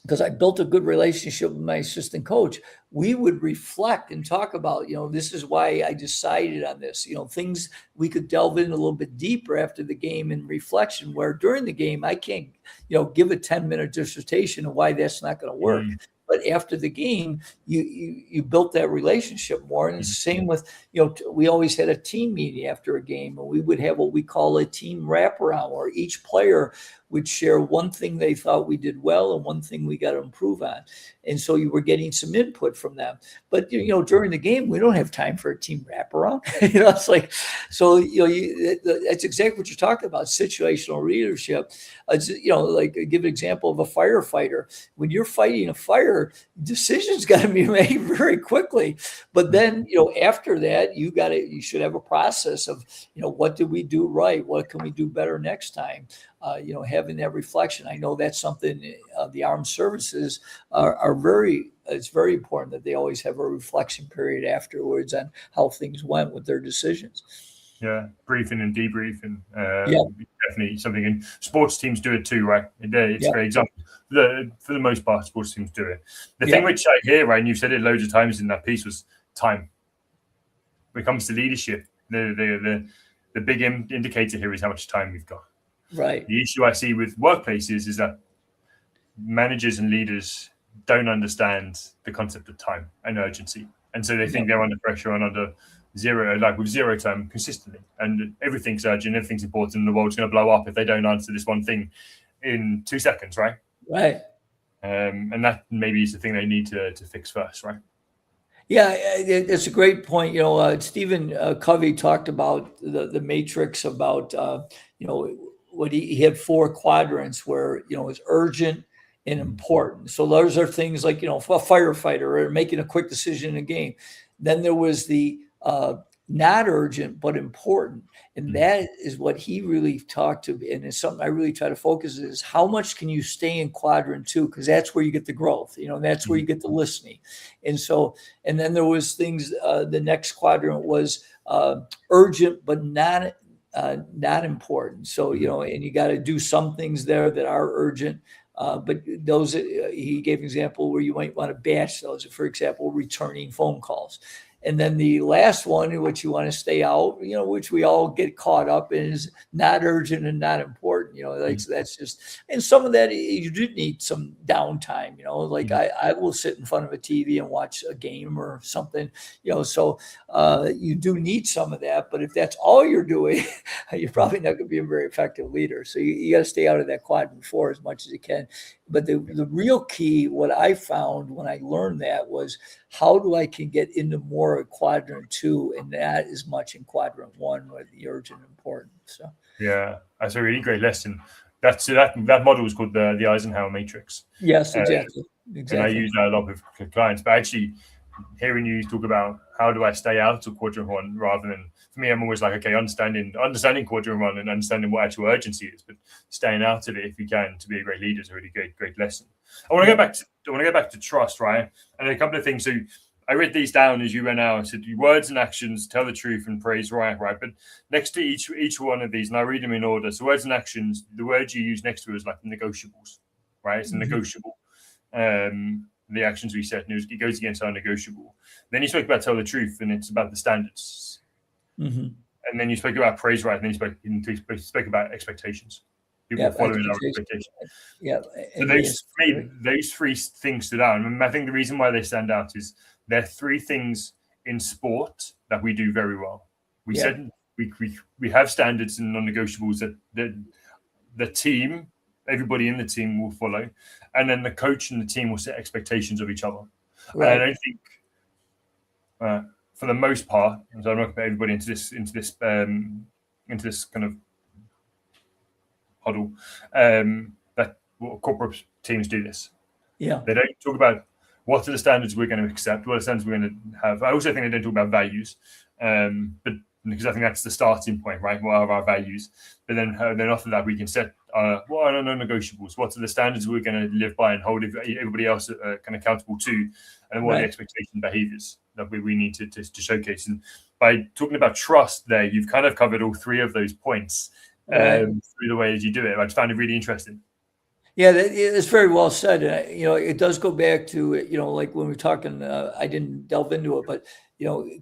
because I built a good relationship with my assistant coach, we would reflect and talk about, this is why I decided on this, things we could delve in a little bit deeper after the game in reflection, where during the game, I can't, give a 10-minute dissertation of why that's not going to work. But after the game, you built that relationship more. And it's the same with, we always had a team meeting after a game, and we would have what we call a team wraparound, where each player would share one thing they thought we did well and one thing we got to improve on. And so you were getting some input from them. But, during the game, we don't have time for a team wraparound. It's like, so, that's exactly what you're talking about, situational leadership. It's, like give an example of a firefighter. When you're fighting a fire, decisions got to be made very quickly. But then, after that, you should have a process of, what did we do right? What can we do better next time? having that reflection. I know that's something the armed services it's very important that they always have a reflection period afterwards on how things went with their decisions. Yeah, briefing and debriefing. Yeah. Definitely something. And sports teams do it too, right? It's Yeah. a great example. For the most part, sports teams do it. The Yeah. thing which I hear, right, and you've said it loads of times in that piece, was time. When it comes to leadership, the big indicator here is how much time we've got. Right. The issue I see with workplaces is that managers and leaders don't understand the concept of time and urgency. And so they think they're under pressure and under zero, like with zero time consistently. And everything's urgent, everything's important, and the world's going to blow up if they don't answer this one thing in 2 seconds, right? Right. And that maybe is the thing they need to fix first, right? Yeah, it's a great point. Stephen Covey talked about the matrix, about what he had 4 quadrants where it's urgent and important. So those are things like a firefighter or making a quick decision in a game. Then there was the not urgent but important, and that is what he really talked to, and it's something I really try to focus is how much can you stay in quadrant 2, because that's where you get the growth, and that's where you get the listening. And then there was things, the next quadrant was urgent but not important. So and you got to do some things there that are urgent. But those, he gave an example where you might want to batch those, for example, returning phone calls. And then the last one, in which you want to stay out, which we all get caught up in, is not urgent and not important. That's just, and some of that you do need some downtime. Like I will sit in front of a TV and watch a game or something. So you do need some of that. But if that's all you're doing, you're probably not going to be a very effective leader. So you got to stay out of that quadrant 4 as much as you can. But the real key, what I found when I learned that, was how do I can get into more of quadrant 2 and not as much in quadrant 1 with the urgent and important. So yeah, that's a really great lesson. That model is called the Eisenhower matrix. Yes, exactly. And I use that a lot with clients. But actually, hearing you talk about how do I stay out of quadrant 1, rather than, for me, I'm always like, okay, understanding quadrant 1 and understanding what actual urgency is, but staying out of it if you can to be a great leader is a really great lesson. I want to go back to trust, right? And a couple of things. So I read these down as you went out. I said words and actions, tell the truth and praise right. But next to each one of these, and I read them in order. So words and actions, the words you use next to it is like negotiables, right? It's a negotiable. The actions we set, it goes against our negotiable. Then you spoke about tell the truth, and it's about the standards. And then you spoke about praise right, and then you spoke about expectations. People following our expectations. Yeah. So those 3 things stood out. And I think the reason why they stand out is there are 3 things in sport that we do very well. We said we have standards and non-negotiables that the team, everybody in the team will follow, and then the coach and the team will set expectations of each other. Right. And I don't think, for the most part, so I'm not going to put everybody into this kind of huddle, that corporate teams do this. Yeah, they don't talk about what are the standards we're going to accept, what are the standards we're going to have. I also think they don't talk about values, but because I think that's the starting point, right? What are our values? But then after that, we can set what are our non-negotiables? What are the standards we're going to live by and hold everybody else kind of accountable to? And what are the expectation behaviors that we need to showcase? And by talking about trust there, you've kind of covered all 3 of those points through the way that you do it. I just found it really interesting. Yeah, it's very well said. It does go back to, like when we're talking, I didn't delve into it, but,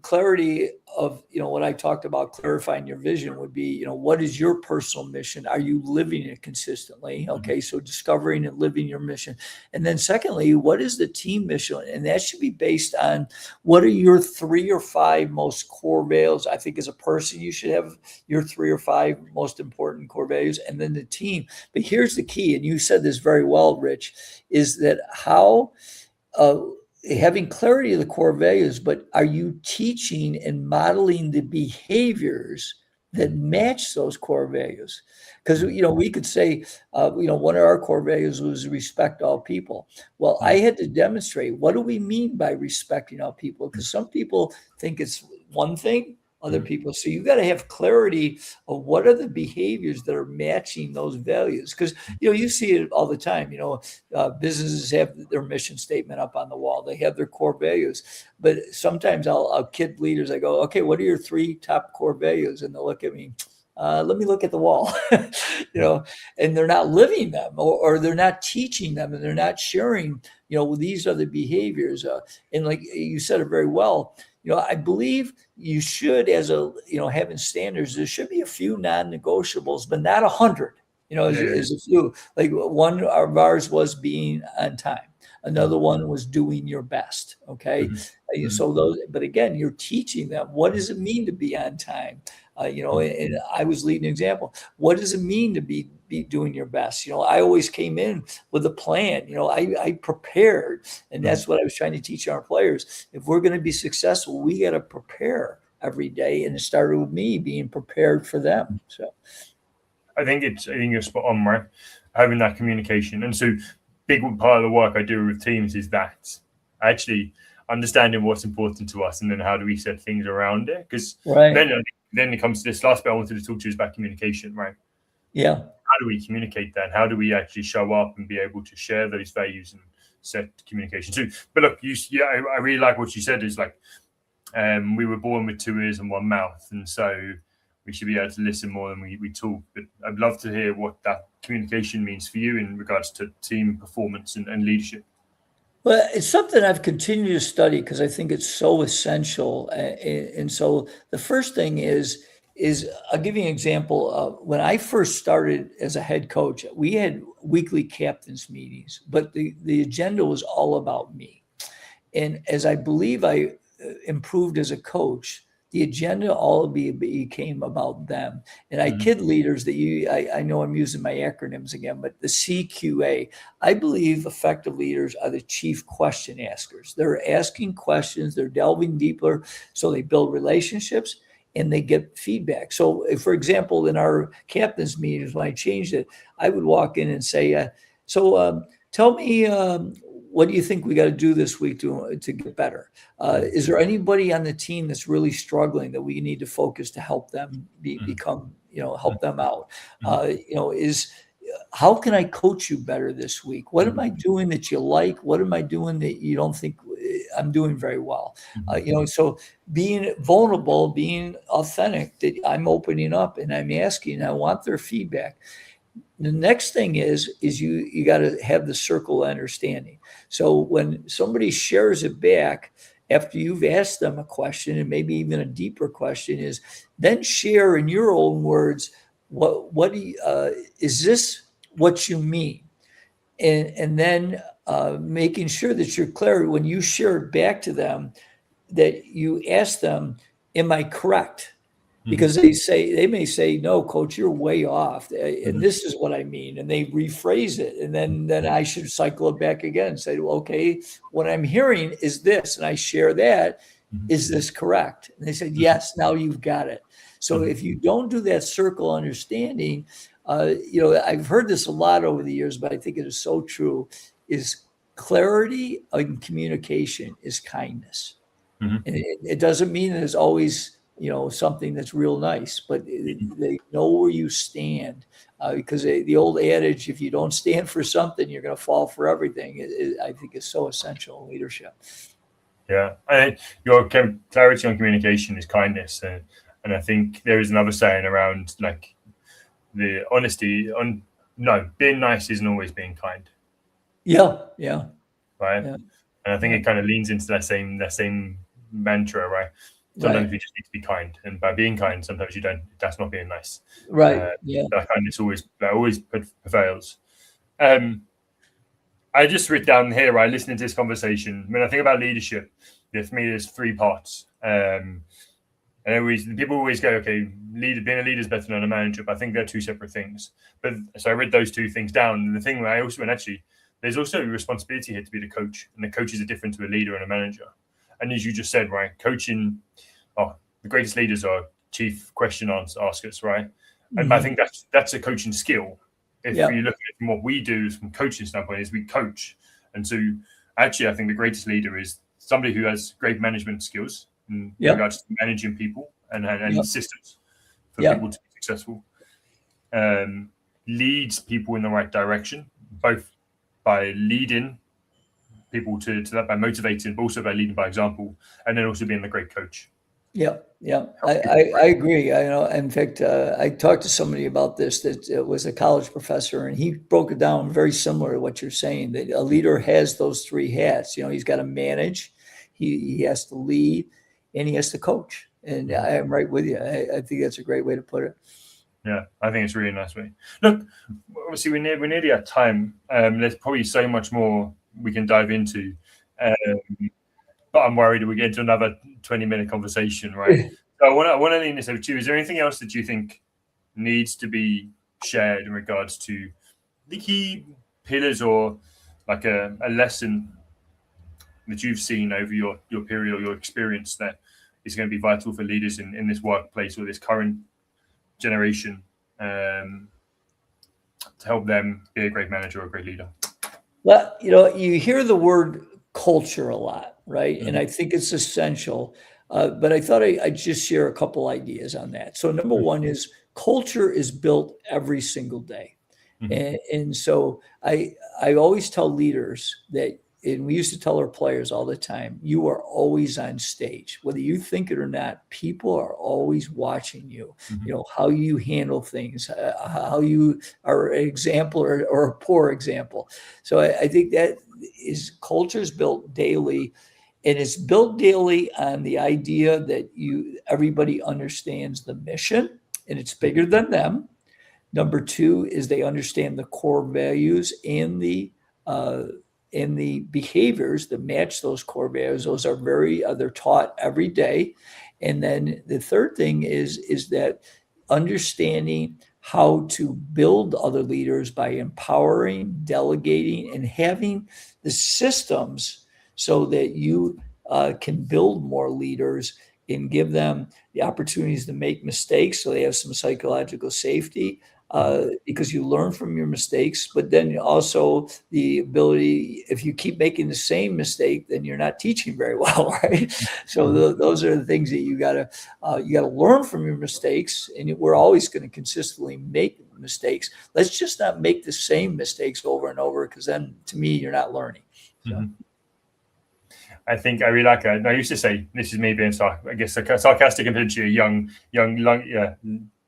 clarity of, what I talked about, clarifying your vision would be, what is your personal mission? Are you living it consistently? Okay, so discovering and living your mission. And then secondly, what is the team mission? And that should be based on what are your 3 or 5 most core values. I think as a person, you should have your 3 or 5 most important core values, and then the team. But here's the key, and you said this very well, Rich, is that how having clarity of the core values, but are you teaching and modeling the behaviors that match those core values? Because, we could say, one of our core values was respect all people. Well, I had to demonstrate, what do we mean by respecting all people? Because some people think it's one thing, other people. So you've got to have clarity of what are the behaviors that are matching those values. Because, you see it all the time. Businesses have their mission statement up on the wall. They have their core values. But sometimes I'll kid leaders. I go, okay, what are your 3 top core values? And they'll look at me. Let me look at the wall, and they're not living them, or they're not teaching them, and they're not sharing, these are the behaviors. And like you said it very well, I believe you should, as having standards, there should be a few non-negotiables, but not 100, as a few. Like one of ours was being on time. Another one was doing your best. Okay. So those, but again, you're teaching them, what does it mean to be on time? And I was leading an example. What does it mean to be doing your best? I always came in with a plan. I prepared, and that's what I was trying to teach our players. If we're going to be successful, we got to prepare every day, and it started with me being prepared for them. So, I think you're spot on, right? Having that communication, and so big part of the work I do with teams is that actually understanding what's important to us, and then how do we set things around it? Because then it comes to this last bit I wanted to talk to you is about communication, right? Yeah. How do we communicate that? How do we actually show up and be able to share those values and set communication too? But look, I really like what you said is like, we were born with 2 ears and 1 mouth. And so we should be able to listen more than we talk. But I'd love to hear what that communication means for you in regards to team performance and leadership. Well, it's something I've continued to study because I think it's so essential. And so the first thing is I'll give you an example of when I first started as a head coach. We had weekly captains meetings, but the agenda was all about me. And as I believe I improved as a coach, the agenda all became about them. And I kid leaders that I know I'm using my acronyms again, but the CQA, I believe effective leaders are the chief question askers. They're asking questions, they're delving deeper, so they build relationships and they get feedback. So if, for example, in our captains meetings, when I changed it, I would walk in and say, tell me, what do you think we got to do this week to get better? Is there anybody on the team that's really struggling that we need to focus to help them become, help them out? How can I coach you better this week? What am I doing that you like? What am I doing that you don't think I'm doing very well? So being vulnerable, being authentic, that I'm opening up and I'm asking, I want their feedback. The next thing is you got to have the circle of understanding. So when somebody shares it back after you've asked them a question, and maybe even a deeper question, is then share in your own words, what do you, is this what you mean? And then making sure that you're clear when you share it back to them, that you ask them, am I correct? Because they may say, no, coach, you're way off. And this is what I mean. And they rephrase it. And then I should cycle it back again and say, well, okay, what I'm hearing is this. And I share that. Is this correct? And they said, yes, now you've got it. So if you don't do that circle understanding, I've heard this a lot over the years, but I think it is so true, is clarity and communication is kindness. And it doesn't mean there's always something that's real nice, but they know where you stand, because the old adage, if you don't stand for something, you're going to fall for everything. I think is so essential in leadership. Yeah, I think your clarity on communication is kindness, and I think there is another saying around like the honesty on. No, being nice isn't always being kind. Yeah. Right. Yeah. And I think it kind of leans into that same mantra, right? Sometimes we just need to be kind, and by being kind, sometimes you don't. That's not being nice, right? That kindness always prevails. I just wrote down here, right, listening to this conversation. When I think about leadership, for me, there's 3 parts. And people always go, okay, being a leader is better than a manager, but I think they're 2 separate things. But so I read those 2 things down, and the thing that I also went, actually, there's also a responsibility here to be the coach, and the coaches are different to a leader and a manager. And as you just said, right, coaching, the greatest leaders are chief question askers, right? And I think that's a coaching skill. If you look at it from what we do from coaching standpoint, is we coach. And so actually, I think the greatest leader is somebody who has great management skills in regards to managing people, and systems for Yep. people to be successful. Leads people in the right direction, both by leading people to that, by motivating, but also by leading by example, and then also being the great coach. Yeah, yeah, Help people I agree. I know. In fact, I talked to somebody about this that was a college professor, and he broke it down very similar to what you're saying. That a leader has those three hats. He's got to manage, he has to lead, and he has to coach. And I am right with you. I think that's a great way to put it. Yeah, I think it's a really nice way. Look, obviously we're nearly at time. There's probably so much more we can dive into, but I'm worried we get into another 20-minute conversation, right? So I want to lean this over to you. Is there anything else that you think needs to be shared in regards to the key pillars, or like a lesson that you've seen over your period or your experience that is going to be vital for leaders in this workplace or this current generation, to help them be a great manager or a great leader? Well, you hear the word culture a lot, right? And I think it's essential. But I thought I'd just share a couple ideas on that. So number one is culture is built every single day. And so I always tell leaders that, and we used to tell our players all the time, you are always on stage. Whether you think it or not, people are always watching you, how you handle things, how you are an example or a poor example. So I think that culture is built daily, and it's built daily on the idea that everybody understands the mission and it's bigger than them. Number two is they understand the core values and the behaviors that match those core values. Those are they're taught every day. And then the third thing is that understanding how to build other leaders by empowering, delegating, and having the systems so that you can build more leaders and give them the opportunities to make mistakes so they have some psychological safety, because you learn from your mistakes, but then also the ability, if you keep making the same mistake, then you're not teaching very well, right? So those are the things that you gotta learn from your mistakes, and we're always going to consistently make mistakes. Let's just not make the same mistakes over and over, because then, to me, you're not learning. So. I think I really like it. I used to say, this is me being sarcastic and potentially a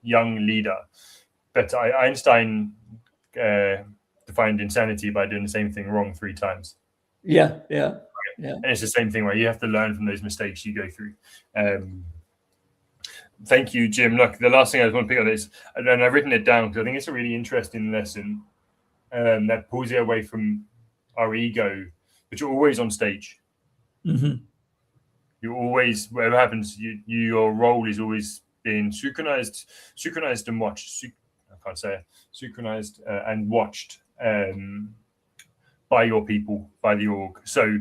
young leader. But Einstein defined insanity by doing the same thing wrong 3 times. Yeah. And it's the same thing where you have to learn from those mistakes you go through. Thank you, Jim. Look, the last thing I want to pick up is, and I've written it down because I think it's a really interesting lesson that pulls you away from our ego, but you're always on stage. You always, whatever happens, your role is always being synchronized and watched. I can't say it. Synchronized and watched by your people, by the org. So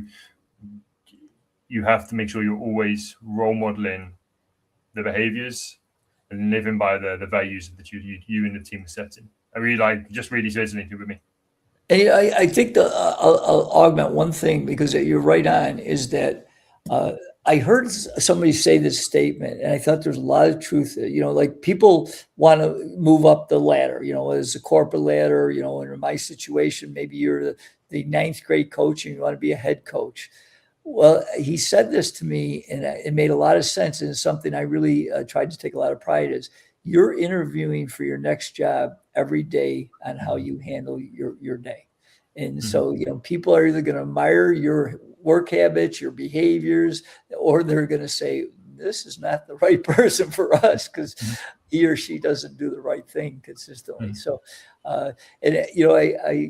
you have to make sure you're always role modeling the behaviors and living by the values that you and the team are setting. I really just really resonated with me. And I think I'll augment one thing, because you're right on, is that I heard somebody say this statement, and I thought there's a lot of truth. Like, people want to move up the ladder, as a corporate ladder, and in my situation, maybe you're the 9th grade coach and you want to be a head coach. Well, he said this to me, and it made a lot of sense. And it's something I really tried to take a lot of pride in. You're interviewing for your next job every day on how you handle your day. And so, people are either going to admire your work habits, your behaviors, or they're going to say, this is not the right person for us, because he or she doesn't do the right thing consistently. So, I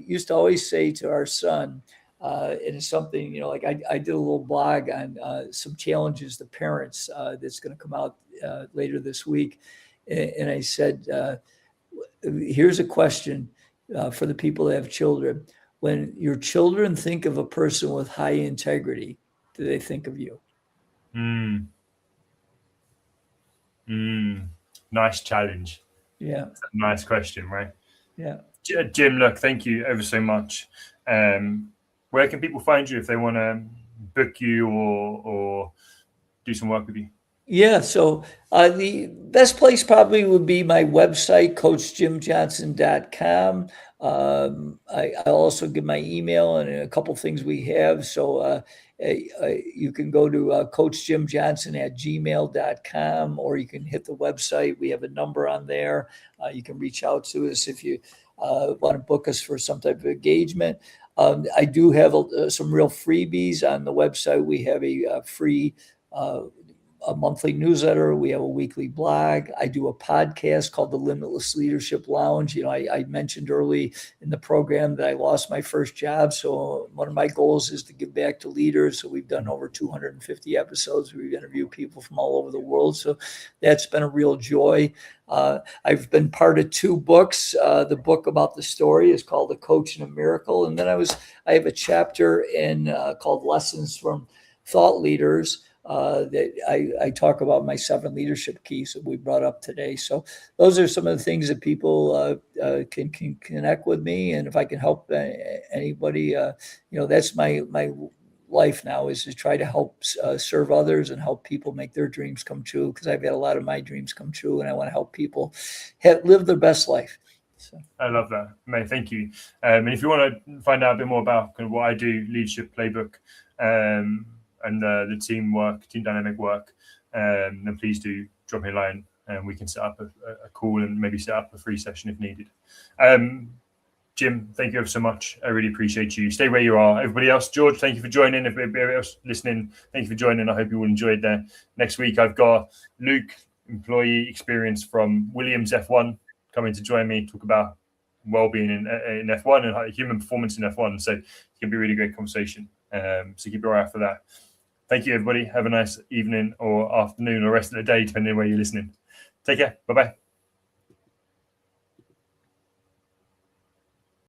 used to always say to our son, and it's something, like I did a little blog on some challenges to parents that's going to come out later this week. And I said, here's a question for the people that have children. When your children think of a person with high integrity, do they think of you? Nice challenge. Yeah. Nice question, right? Yeah. Jim, look, thank you ever so much. Where can people find you if they want to book you or do some work with you? Yeah, so the best place probably would be my website, coachjimjohnson.com. I'll also give my email and a couple things we have. So you can go to coachjimjohnson@gmail.com, or you can hit the website. We have a number on there. You can reach out to us if you want to book us for some type of engagement. I do have some real freebies on the website. We have a free a monthly newsletter. We have a weekly blog. I do a podcast called the Limitless Leadership Lounge. I mentioned early in the program that I lost my first job. So one of my goals is to give back to leaders. So we've done over 250 episodes. We've interviewed people from all over the world. So that's been a real joy. I've been part of 2 books. The book about the story is called The Coach and a Miracle. And then I have a chapter in called Lessons from Thought Leaders. That I talk about my 7 leadership keys that we brought up today. So those are some of the things that people can connect with me, and if I can help anybody, that's my life now, is to try to help serve others and help people make their dreams come true. Because I've had a lot of my dreams come true, and I want to help people live their best life. So. I love that, May. Thank you. And if you want to find out a bit more about kind of what I do, leadership playbook. And the team dynamic work, then please do drop me a line and we can set up a call and maybe set up a free session if needed. Jim, thank you ever so much. I really appreciate you. Stay where you are. Everybody else, George, thank you for joining. Everybody else listening, thank you for joining. I hope you all enjoyed that. Next week, I've got Luke, employee experience from Williams F1, coming to join me, talk about well-being in F1 and human performance in F1. So it's going to be a really great conversation. So keep your eye out for that. Thank you, everybody. Have a nice evening or afternoon or rest of the day, depending on where you're listening. Take care. Bye-bye.